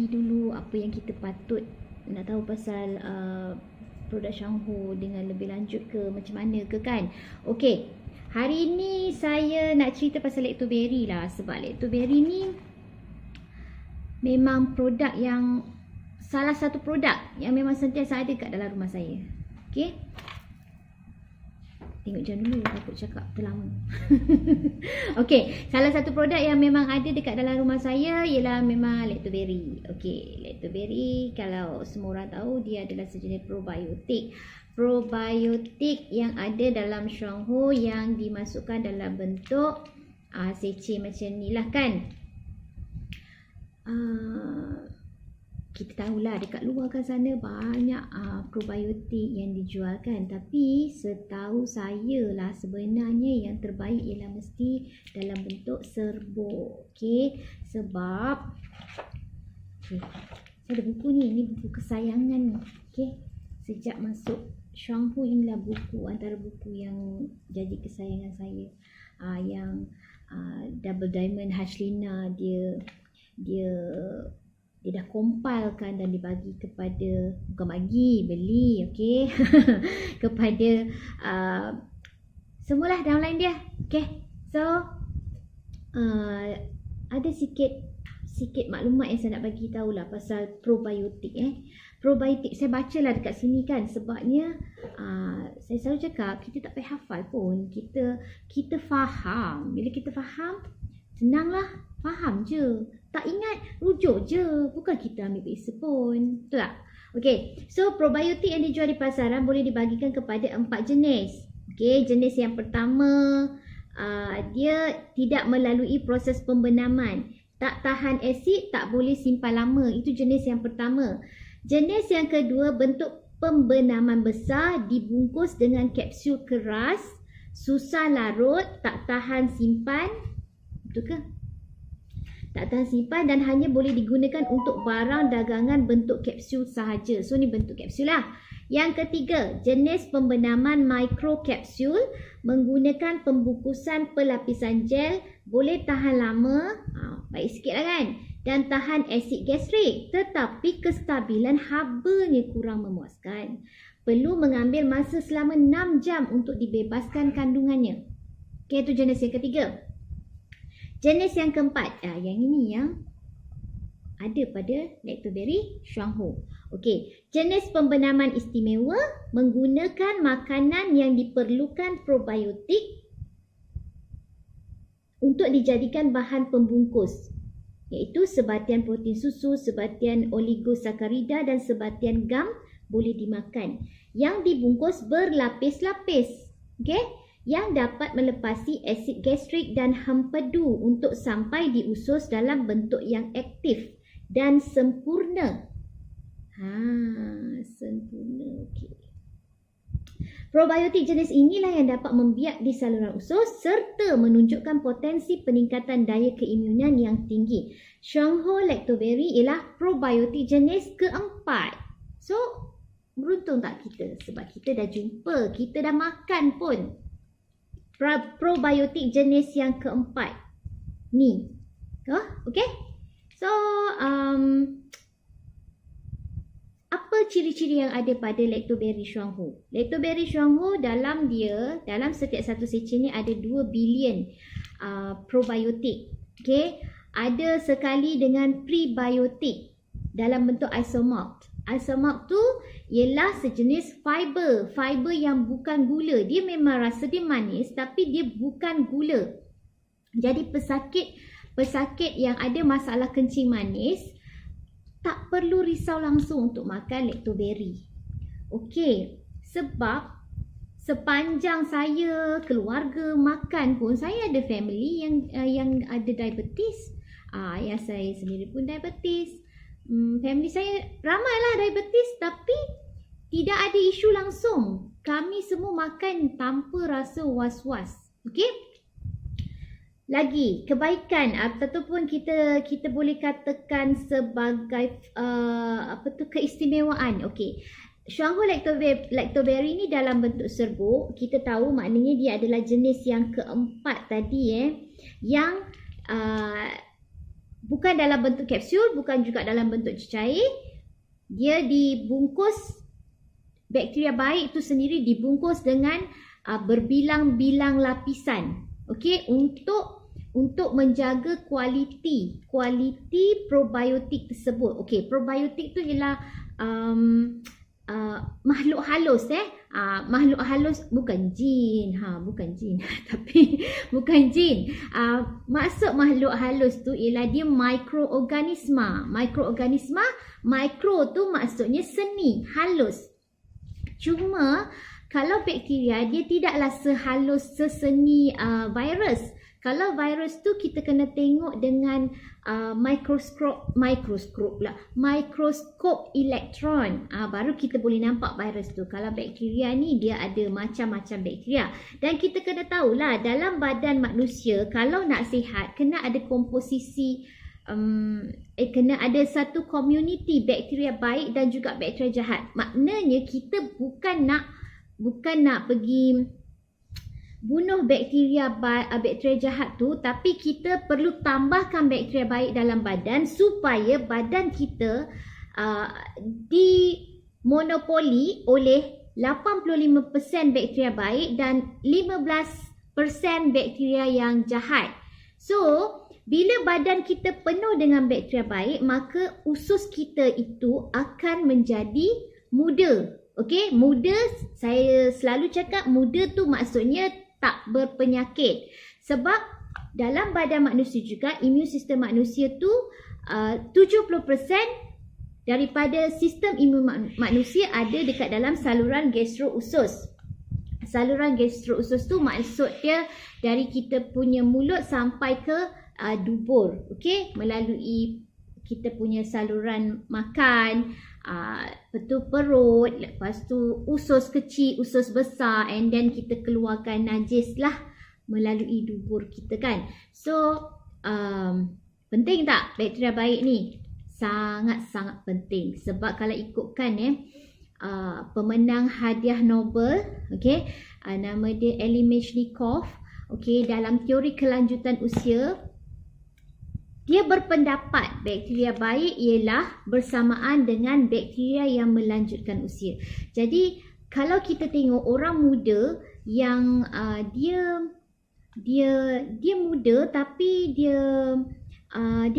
Dulu apa yang kita patut nak tahu pasal produk Shangho dengan lebih lanjut ke macam mana ke kan. Okey, hari ni saya nak cerita pasal Lactoberry lah, sebab Lactoberry ni memang produk yang salah satu produk yang memang sentiasa ada kat dalam rumah saya. Okey, tengok jam dulu, takut cakap terlama. Okey, salah satu produk yang memang ada dekat dalam rumah saya ialah memang Lactoberry. Okey, Lactoberry kalau semua orang tahu dia adalah sejenis probiotik. Probiotik yang ada dalam Shangho yang dimasukkan dalam bentuk sachet macam ni lah kan. Kita tahulah dekat luar kan sana banyak probiotik yang dijualkan, tapi setahu saya lah sebenarnya yang terbaik ialah mesti dalam bentuk serbuk. Okey, sebab saya ada buku ni buku kesayangan. Okey, sejak masuk Shangho inilah buku antara buku yang jadi kesayangan saya. Yang Double Diamond Hashlina dia dah compile-kan dan dibagi kepada, bukan beli, okey. Kepada semualah downline dia. Okey. So ada sikit maklumat yang saya nak bagi tahulah pasal probiotik Probiotik saya bacalah dekat sini kan, sebabnya saya selalu cakap kita tak payah hafal pun. Kita faham. Bila kita faham, senanglah, faham je. Tak ingat, rujuk je. Bukan kita ambil periksa pun. Betul tak? Okey. So, probiotik yang dijual di pasaran boleh dibagikan kepada 4 jenis. Okey, jenis yang pertama, dia tidak melalui proses pembenaman. Tak tahan asid, tak boleh simpan lama. Itu jenis yang pertama. Jenis yang kedua, bentuk pembenaman besar, dibungkus dengan kapsul keras, susah larut, tak tahan simpan. Betul ke? Tak tahan simpan dan hanya boleh digunakan untuk barang dagangan bentuk kapsul sahaja. So, ni bentuk kapsul lah. Yang ketiga, jenis pembenaman mikrokapsul menggunakan pembungkusan pelapisan gel, boleh tahan lama, baik sikit lah kan, dan tahan asid gastrik, tetapi kestabilan habanya kurang memuaskan. Perlu mengambil masa selama 6 jam untuk dibebaskan kandungannya. Okay, itu jenis yang ketiga. Jenis yang keempat, yang ini yang ada pada Lactoberry Shangho. Okey, jenis pembenaman istimewa menggunakan makanan yang diperlukan probiotik untuk dijadikan bahan pembungkus, iaitu sebatian protein susu, sebatian oligosakarida dan sebatian gam boleh dimakan, yang dibungkus berlapis-lapis. Okey, yang dapat melepasi asid gastrik dan hempedu untuk sampai di usus dalam bentuk yang aktif dan sempurna. Sempurna. Okey. Probiotik jenis inilah yang dapat membiak di saluran usus serta menunjukkan potensi peningkatan daya keimunan yang tinggi. Shangho Lactoberry ialah probiotik jenis keempat. So, beruntung tak kita? Sebab kita dah jumpa, kita dah makan pun probiotik jenis yang keempat ni. Okey? So, apa ciri-ciri yang ada pada Lactoberry Shangho? Lactoberry Shangho dalam setiap satu sachet ni ada 2 bilion probiotik. Okey, ada sekali dengan prebiotik dalam bentuk isomalt. Isomalt tu ialah sejenis fiber yang bukan gula. Dia memang rasa dia manis tapi dia bukan gula. Jadi pesakit yang ada masalah kencing manis tak perlu risau langsung untuk makan Lactoberry. Okey, sebab sepanjang saya keluarga makan pun, saya ada family yang ada diabetes. Ayah saya sendiri pun diabetes. Family saya ramailah diabetes tapi tidak ada isu langsung. Kami semua makan tanpa rasa was-was. Okey? Lagi kebaikan ataupun kita boleh katakan sebagai keistimewaan. Okey. Shangho Lactoberry ni dalam bentuk serbuk. Kita tahu maknanya dia adalah jenis yang keempat tadi yang bukan dalam bentuk kapsul, bukan juga dalam bentuk cecair. Dia dibungkus, bakteria baik itu sendiri dibungkus dengan berbilang-bilang lapisan. Okey, untuk menjaga kualiti probiotik tersebut. Okey, probiotik tu ialah makhluk halus makhluk halus, bukan jin bukan jin tapi bukan jin. Maksud makhluk halus tu ialah dia mikroorganisma. Mikro tu maksudnya seni, halus. Cuma kalau bakteria dia tidaklah sehalus seseni virus. Kalau virus tu kita kena tengok dengan mikroskop elektron. Baru kita boleh nampak virus tu. Kalau bakteria ni dia ada macam-macam bakteria. Dan kita kena tahulah dalam badan manusia kalau nak sihat kena ada komposisi kena ada satu community bakteria baik dan juga bakteria jahat. Maknanya kita bukan nak pergi bunuh bakteria jahat tu, tapi kita perlu tambahkan bakteria baik dalam badan supaya badan kita dimonopoli oleh 85% bakteria baik dan 15% bakteria yang jahat. So, bila badan kita penuh dengan bakteria baik, maka usus kita itu akan menjadi muda. Okey, muda, saya selalu cakap muda tu maksudnya tak berpenyakit. Sebab dalam badan manusia juga, imun sistem manusia tu 70% daripada sistem imun manusia ada dekat dalam saluran gastrousus. Saluran gastrousus tu maksud dia dari kita punya mulut sampai ke dubur. Okey, melalui kita punya saluran makan, betul perut, lepas tu usus kecil, usus besar, and then kita keluarkan najis lah melalui dubur kita kan. So penting tak bakteria baik ni? Sangat-sangat penting. Sebab kalau ikutkan pemenang hadiah Nobel, okay, nama dia Elie Mechnikov, okay, dalam teori kelanjutan usia, dia berpendapat bakteria baik ialah bersamaan dengan bakteria yang melanjutkan usia. Jadi kalau kita tengok orang muda yang dia muda tapi dia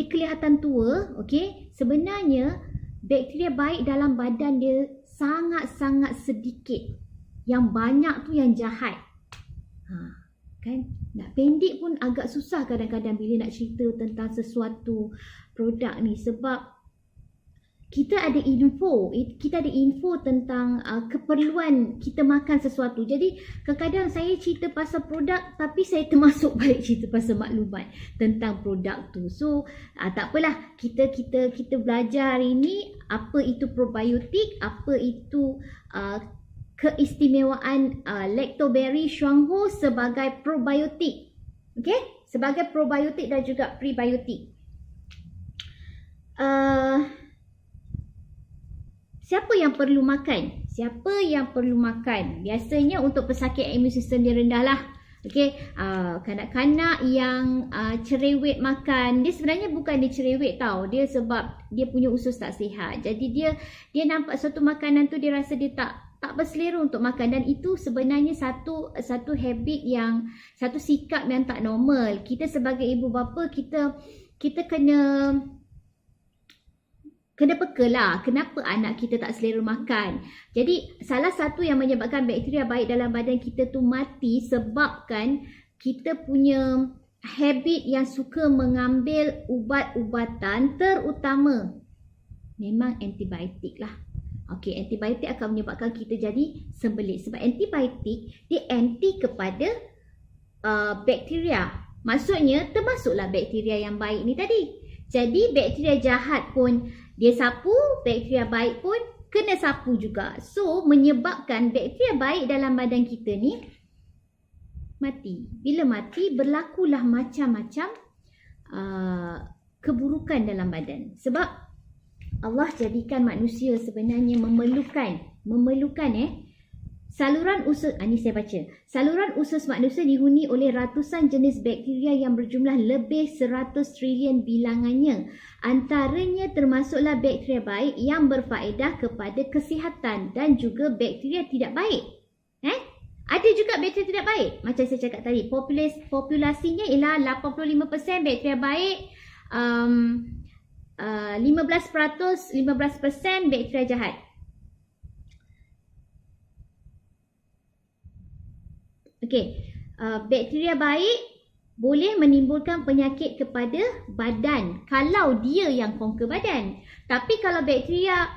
kelihatan tua, okey, sebenarnya bakteria baik dalam badan dia sangat-sangat sedikit. Yang banyak tu yang jahat. Kan? Nak pendek pun agak susah kadang-kadang bila nak cerita tentang sesuatu produk ni. Sebab kita ada info tentang keperluan kita makan sesuatu. Jadi kadang-kadang saya cerita pasal produk tapi saya termasuk balik cerita pasal maklumat tentang produk tu. So tak apalah, kita belajar hari ni apa itu probiotik, apa itu keistimewaan lactoberry Shuanghu sebagai probiotik. Okey, sebagai probiotik dan juga prebiotik. Siapa yang perlu makan? Siapa yang perlu makan? Biasanya untuk pesakit imun sistem dia rendah lah. Okey, kanak-kanak yang cerewet makan, dia sebenarnya bukan dia cerewet tau. Dia sebab dia punya usus tak sihat. Jadi dia nampak satu makanan tu dia rasa dia tak berselera untuk makan, dan itu sebenarnya satu habit yang, satu sikap yang tak normal. Kita sebagai ibu bapa, kita kena peka lah kenapa anak kita tak selera makan. Jadi salah satu yang menyebabkan bakteria baik dalam badan kita tu mati sebabkan kita punya habit yang suka mengambil ubat-ubatan, terutama memang antibiotik lah. Okey, antibiotik akan menyebabkan kita jadi sembelit. Sebab antibiotik dia anti kepada bakteria. Maksudnya termasuklah bakteria yang baik ni tadi. Jadi bakteria jahat pun dia sapu, bakteria baik pun kena sapu juga. So menyebabkan bakteria baik dalam badan kita ni mati. Bila mati, berlakulah macam-macam keburukan dalam badan. Sebab Allah jadikan manusia sebenarnya memerlukan Saluran usus, ni saya baca. Saluran usus manusia dihuni oleh ratusan jenis bakteria yang berjumlah lebih 100 trilion bilangannya. Antaranya termasuklah bakteria baik yang berfaedah kepada kesihatan dan juga bakteria tidak baik. Ada juga bakteria tidak baik. Macam saya cakap tadi, populasinya ialah 85% bakteria baik, 15% bakteria jahat. Okey, bakteria baik boleh menimbulkan penyakit kepada badan kalau dia yang conquer badan. Tapi kalau bakteria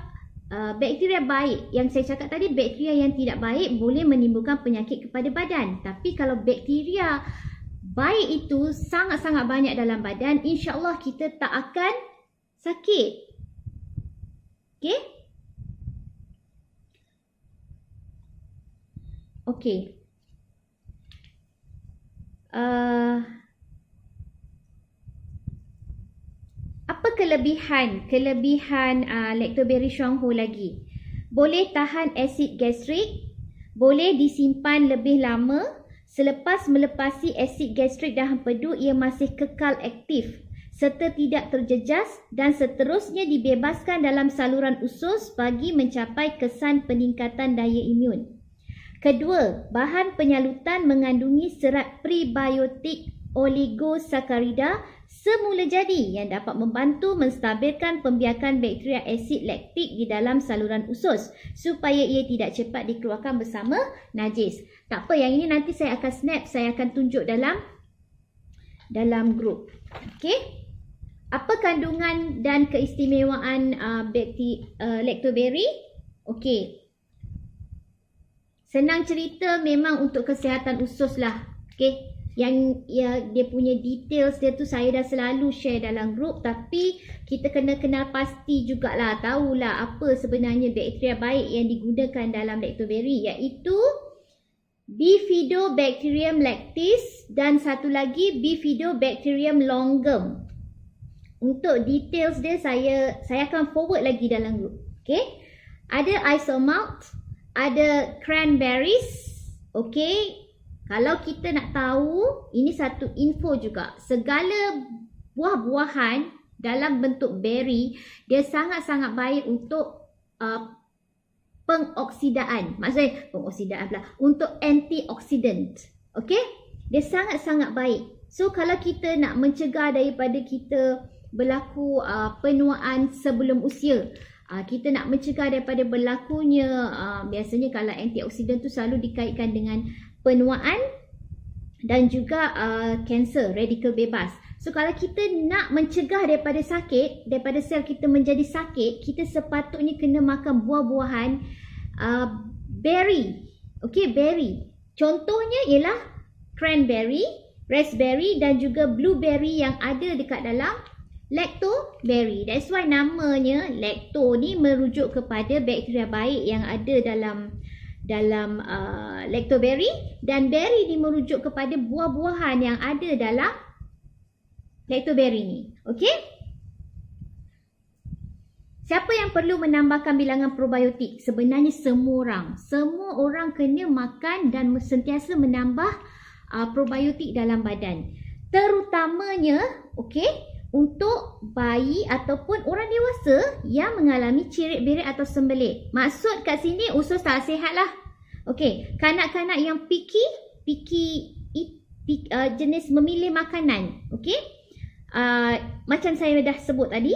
baik yang saya cakap tadi, bakteria yang tidak baik boleh menimbulkan penyakit kepada badan. Tapi kalau bakteria baik itu sangat-sangat banyak dalam badan, insya-Allah kita tak akan sakit. Okey? Okey. Apa kelebihan lactoberry Shuanghu lagi? Boleh tahan asid gastrik, boleh disimpan lebih lama. Selepas melepasi asid gastrik dan empedu, ia masih kekal aktif serta tidak terjejas dan seterusnya dibebaskan dalam saluran usus bagi mencapai kesan peningkatan daya imun. Kedua, bahan penyalutan mengandungi serat prebiotik oligosakarida semula jadi yang dapat membantu menstabilkan pembiakan bakteria asid laktik di dalam saluran usus supaya ia tidak cepat dikeluarkan bersama najis. Tak apa, yang ini nanti saya akan snap, saya akan tunjuk dalam grup. Okey. Apa kandungan dan keistimewaan lactoberry? Okey. Senang cerita, memang untuk kesihatan usus lah. Okay. Yang dia punya details dia tu saya dah selalu share dalam grup. Tapi kita kena kenal pasti jugalah, tahulah apa sebenarnya bakteria baik yang digunakan dalam lactoberry, iaitu Bifidobacterium lactis dan satu lagi Bifidobacterium longum. Untuk details dia saya akan forward lagi dalam grup. Okay. Ada isomalt, ada cranberries. Okey, kalau kita nak tahu, ini satu info juga. Segala buah-buahan dalam bentuk berry, dia sangat-sangat baik untuk pengoksidaan. Maksudnya pengoksidaan pula, untuk antioksidan. Okey, dia sangat-sangat baik. So kalau kita nak mencegah daripada kita berlaku penuaan sebelum usia, kita nak mencegah daripada berlakunya, biasanya kalau antioksidan tu selalu dikaitkan dengan penuaan dan juga kanser, radikal bebas. So kalau kita nak mencegah daripada sakit, daripada sel kita menjadi sakit, kita sepatutnya kena makan buah-buahan berry. Okey, berry. Contohnya ialah cranberry, raspberry dan juga blueberry yang ada dekat dalam lactoberry. That's why namanya lacto ni merujuk kepada bakteria baik yang ada dalam lactoberry, dan berry ni merujuk kepada buah-buahan yang ada dalam lactoberry ni. Okey? Siapa yang perlu menambahkan bilangan probiotik? Sebenarnya semua orang. Semua orang kena makan dan sentiasa menambah probiotik dalam badan. Terutamanya, okey, untuk bayi ataupun orang dewasa yang mengalami cirit-birit atau sembelit. Maksud kat sini usus tak sihat lah. Okey, kanak-kanak yang jenis memilih makanan. Okey, macam saya dah sebut tadi,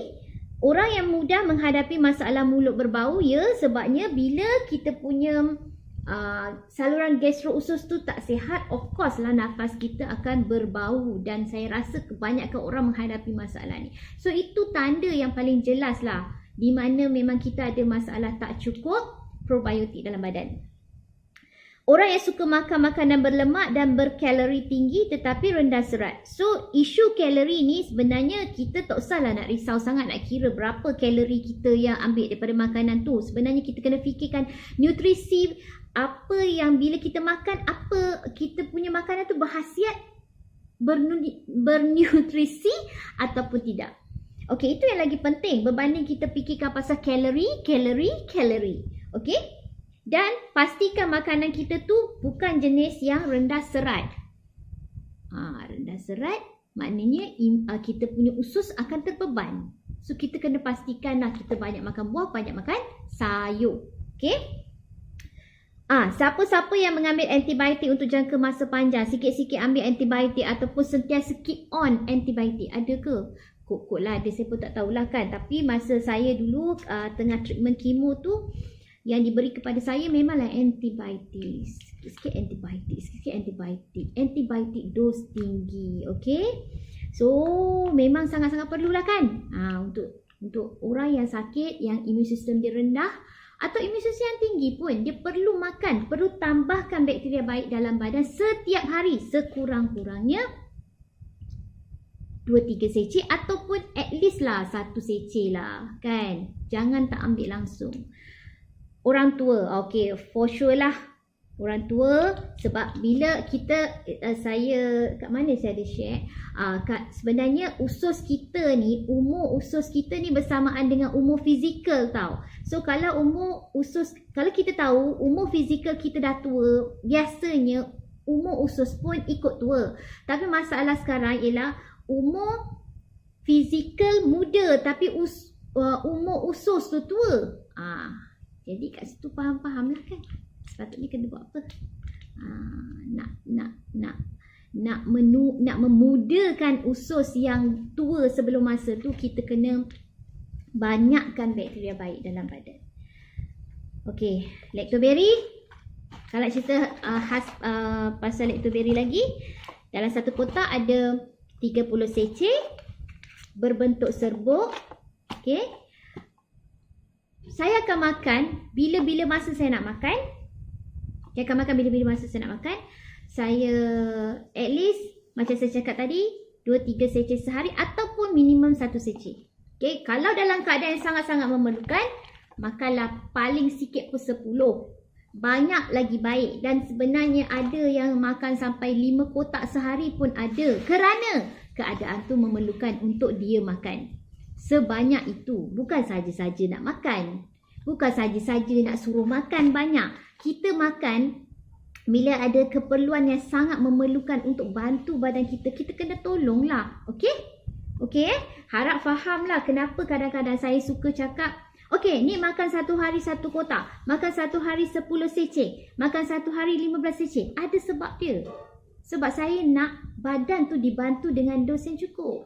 orang yang mudah menghadapi masalah mulut berbau, sebabnya bila kita punya saluran gastro-usus tu tak sihat, of course lah nafas kita akan berbau, dan saya rasa kebanyakan orang menghadapi masalah ni. So itu tanda yang paling jelas lah di mana memang kita ada masalah tak cukup probiotik dalam badan. Orang yang suka makan makanan berlemak dan berkalori tinggi tetapi rendah serat. So isu kalori ni sebenarnya kita tak usahlah nak risau sangat nak kira berapa kalori kita yang ambil daripada makanan tu. Sebenarnya kita kena fikirkan nutrisi apa yang bila kita makan, apa kita punya makanan tu berkhasiat, bernutrisi ataupun tidak. Okey, itu yang lagi penting berbanding kita fikirkan pasal kalori. Okey? Dan pastikan makanan kita tu bukan jenis yang rendah serat. Rendah serat maknanya kita punya usus akan terbeban. So kita kena pastikan lah kita banyak makan buah, banyak makan sayur. Okay? Siapa-siapa yang mengambil antibiotik untuk jangka masa panjang, sikit-sikit ambil antibiotik ataupun sentiasa keep on antibiotik, ada ke? Kot lah, ada, saya pun tak tahulah kan. Tapi masa saya dulu tengah treatment kemo tu, yang diberi kepada saya memanglah antibiotik. Sikit-sikit antibiotik. Antibiotik dos tinggi, okay? So, memang sangat-sangat perlulah kan? Untuk orang yang sakit, yang imun sistem dia rendah, atau imun sistem yang tinggi pun, dia perlu makan, perlu tambahkan bakteria baik dalam badan setiap hari, sekurang-kurangnya 2-3 seceh ataupun at least lah 1 seceh lah kan. Jangan tak ambil langsung. Orang tua, okay, for sure lah orang tua, sebab bila kita saya kat mana saya ada share, sebenarnya usus kita ni, umur usus kita ni bersamaan dengan umur fizikal tau. So kalau kalau kita tahu umur fizikal kita dah tua, biasanya umur usus pun ikut tua. Tapi masalah sekarang ialah umur fizikal muda tapi umur usus tu tua. Jadi kat situ faham-faham lah kan. Sepatutnya kena buat apa? Nak memudakan usus yang tua sebelum masa tu, kita kena banyakkan bakteria baik dalam badan. Okey, lactoberry. Kalau cerita pasal lactoberry lagi, dalam satu kotak ada 30 seceh berbentuk serbuk. Okey. Saya akan makan bila-bila masa saya nak makan. Saya akan makan bila-bila masa saya nak makan. Saya at least, macam saya cakap tadi, 2-3 seceh sehari ataupun minimum 1 seceh. Okay, kalau dalam keadaan yang sangat-sangat memerlukan, makanlah paling sikit pun 10. Banyak lagi baik. Dan sebenarnya ada yang makan sampai 5 kotak sehari pun ada. Kerana keadaan tu memerlukan untuk dia makan sebanyak itu. Bukan saja-saja nak makan. Bukan saja-saja nak suruh makan banyak. Kita makan bila ada keperluan yang sangat memerlukan untuk bantu badan kita, kita kena tolonglah. Okey? Okey? Harap fahamlah kenapa kadang-kadang saya suka cakap, okey, ni makan satu hari 1 kotak. Makan satu hari 10 seceh. Makan satu hari 15 seceh. Ada sebab dia. Sebab saya nak badan tu dibantu dengan dos yang cukup.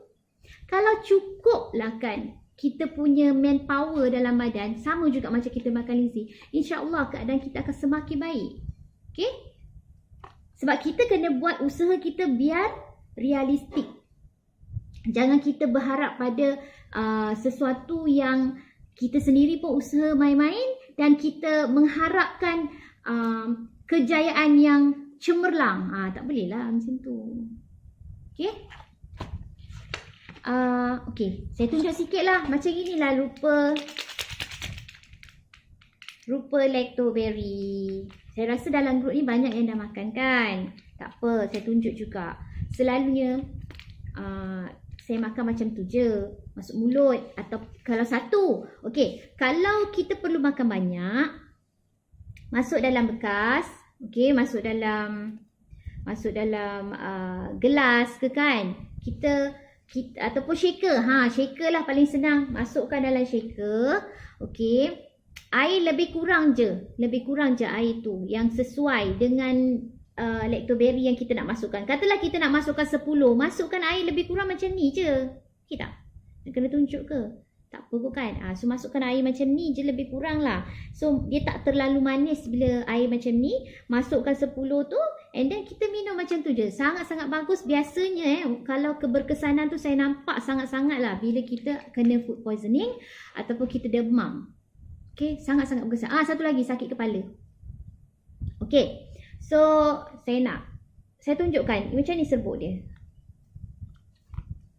Kalau cukup lah kan kita punya manpower dalam badan, sama juga macam kita makan lazy, insya-Allah keadaan kita akan semakin baik. Okey? Sebab kita kena buat usaha kita biar realistik. Jangan kita berharap pada sesuatu yang kita sendiri pun usaha main-main dan kita mengharapkan kejayaan yang cemerlang. Tak boleh lah macam tu. Okey? Okey, saya tunjuk sikit lah. Macam inilah rupa lactoberry. Saya rasa dalam grup ni banyak yang dah makan kan. Tak apa, saya tunjuk juga. Selalunya saya makan macam tu je, masuk mulut. Atau kalau satu, okey, kalau kita perlu makan banyak, masuk dalam bekas. Okey, masuk dalam gelas ke kan. Kita ataupun shaker. Shaker lah paling senang. Masukkan dalam shaker. Okey. Air lebih kurang je air tu yang sesuai dengan lactoberry yang kita nak masukkan. Katalah kita nak masukkan 10, masukkan air lebih kurang macam ni je. Okey tak? Nak kena tunjuk ke? Tak apa kot kan. So masukkan air macam ni je, lebih kurang lah. So dia tak terlalu manis bila air macam ni. Masukkan 10 tu and then kita minum macam tu je. Sangat-sangat bagus. Biasanya kalau keberkesanan tu saya nampak sangat-sangat lah bila kita kena food poisoning ataupun kita demam. Okay, sangat-sangat berkesan. Satu lagi, sakit kepala. Okay, so saya tunjukkan macam ni serbuk dia.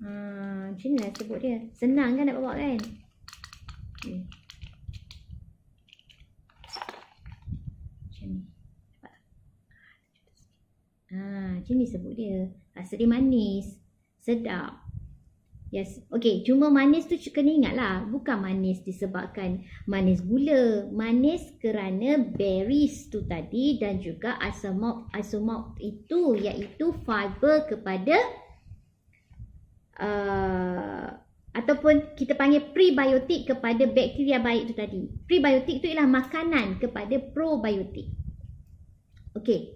Macam ni lah serbuk dia. Senang kan nak bawa kan? Okay. Macam ni. Macam ni serbuk dia. Rasa dia manis. Sedap. Yes. Okay, cuma manis tu kena ingat lah. Bukan manis disebabkan manis gula. Manis kerana berries tu tadi dan juga isomalt. Isomalt itu iaitu fiber kepada ataupun kita panggil prebiotik kepada bakteria baik tu tadi. Prebiotik tu ialah makanan kepada probiotik. Okay.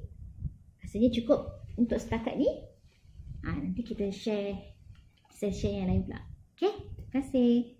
Rasanya cukup untuk setakat ni. Nanti kita share session yang lain pula. Okay, terima kasih.